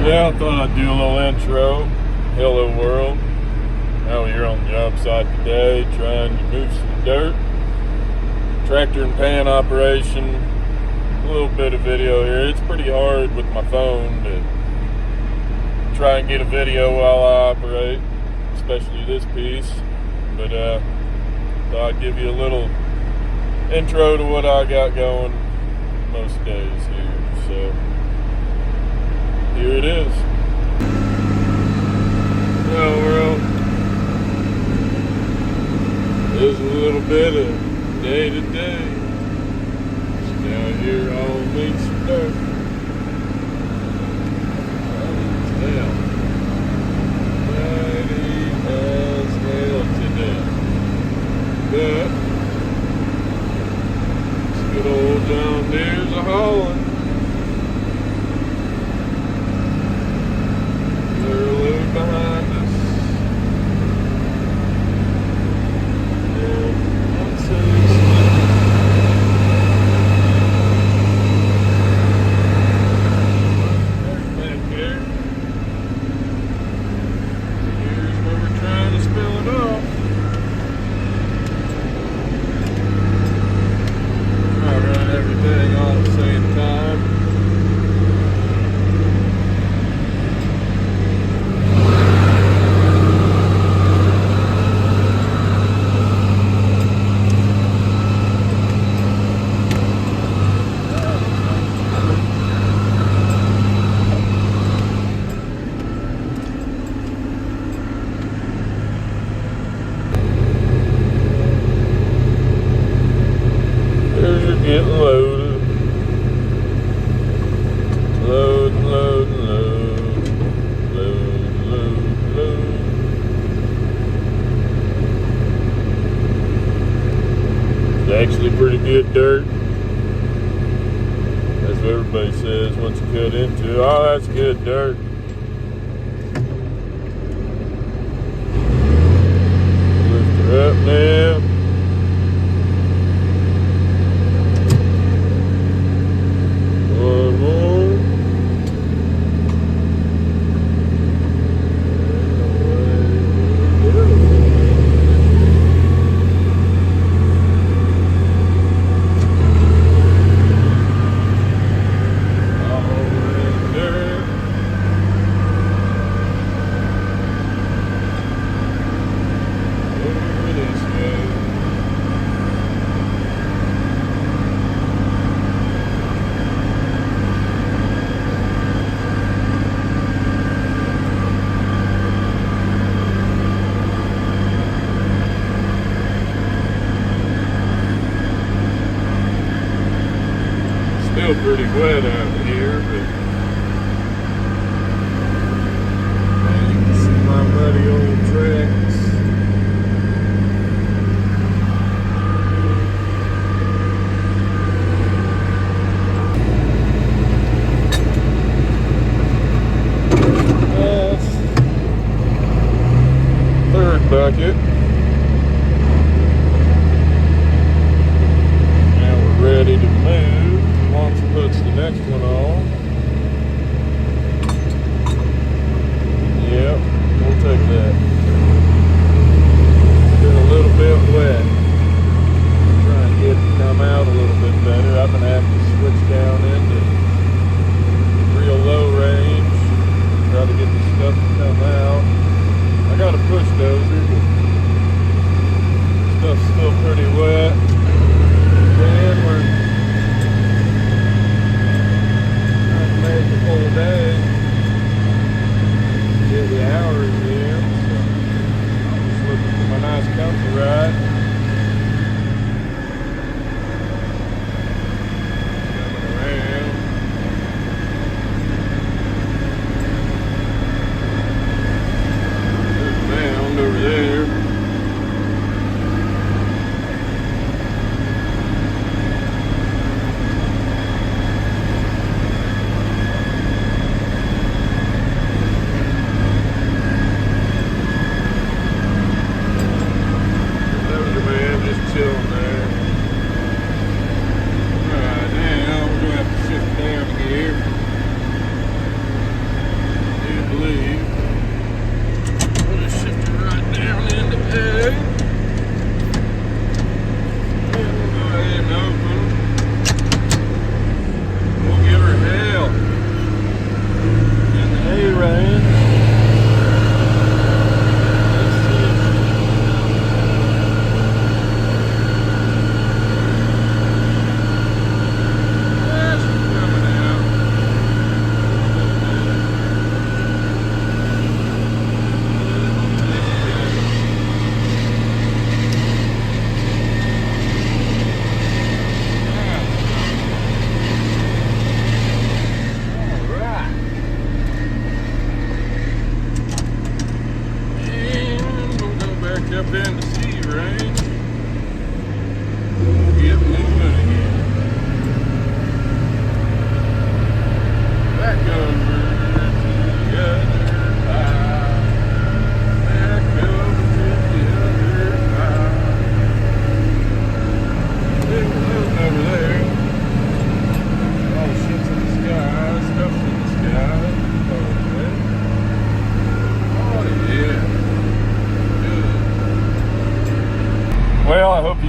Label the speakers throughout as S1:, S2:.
S1: Yeah, I thought I'd do a little intro. Hello world. Out here on the job site today, trying to move some dirt. Tractor and pan operation. A little bit of video here. It's pretty hard with my phone to try and get a video while I operate, especially this piece. But thought I'd give you a little intro to what I got going most days here. So here it is. Well, world, there's a little bit of day to day. Just down here, all meets some dirt. Hell, mighty as hell today. But this good old John Deere's a hauling. Behind us. And I'd say back here. Here's where we're trying to spill it off. Try to run everything all at the same time. Getting loaded. Load, load, load. Load, load, load. It's actually pretty good dirt. That's what everybody says once you cut into it. Oh, that's good dirt. Lift her up now. Still pretty wet out here, but you can see my muddy old tracks. That's third bucket. Now we're ready to move. Once it puts the next one on. Yep, we'll take that. Been a little bit wet. Try and get it to come out a little bit better. I'm gonna have to switch down into real low range. Try to get the stuff to come out. I got a push dozer, but stuff's still pretty wet. And we're made the full day. Get the hours in, so I'm just looking for my nice comfy ride. Coming around. There's a mound over there.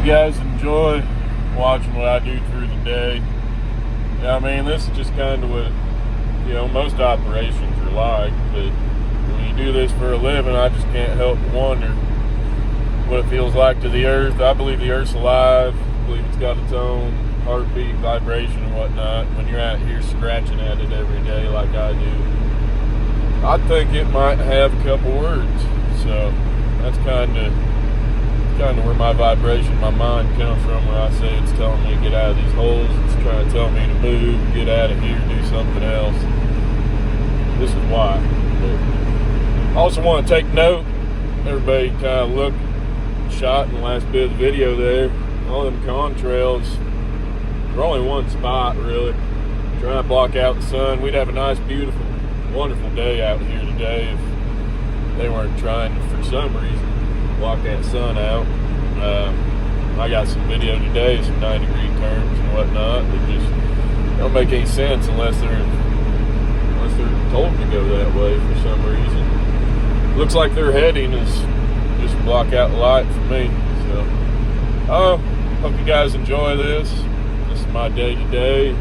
S1: you guys enjoy watching what I do through the day. Yeah, I mean, this is just kind of what, most operations are like. But when you do this for a living, I just can't help but wonder what it feels like to the earth. I believe the earth's alive. I believe it's got its own heartbeat, vibration, and whatnot. When you're out here scratching at it every day like I do, I think it might have a couple words. So that's kind of where my vibration, my mind comes from, where I say it's telling me to get out of these holes. It's trying to tell me to move, get out of here, do something else. This is why. But I also want to take note, everybody kind of looked, shot in the last bit of the video there, all them contrails, they're only one spot really, trying to block out the sun. We'd have a nice, beautiful, wonderful day out here today if they weren't trying to, for some reason, block that sun out. I got some video today, some 90-degree turns and whatnot that just don't make any sense unless they're told to go that way for some reason. Looks like their heading is just block out the light for me. So, hope you guys enjoy this. This is my day-to-day,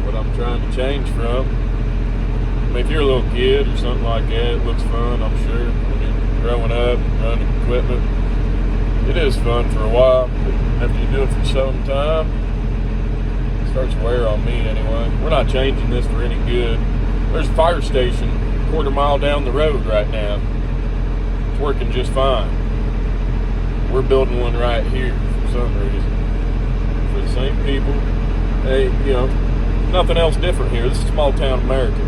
S1: what I'm trying to change from. I mean, if you're a little kid or something like that, it looks fun, I'm sure. When you're growing up, running equipment, it is fun for a while. But after you do it for some time, it starts to wear on me anyway. We're not changing this for any good. There's a fire station a quarter mile down the road right now. It's working just fine. We're building one right here for some reason. For the same people. Hey, nothing else different here. This is small town America.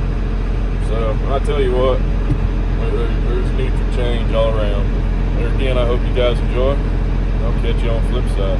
S1: So I tell you what, there's need for change all around. There again, I hope you guys enjoy. I'll catch you on the flip side.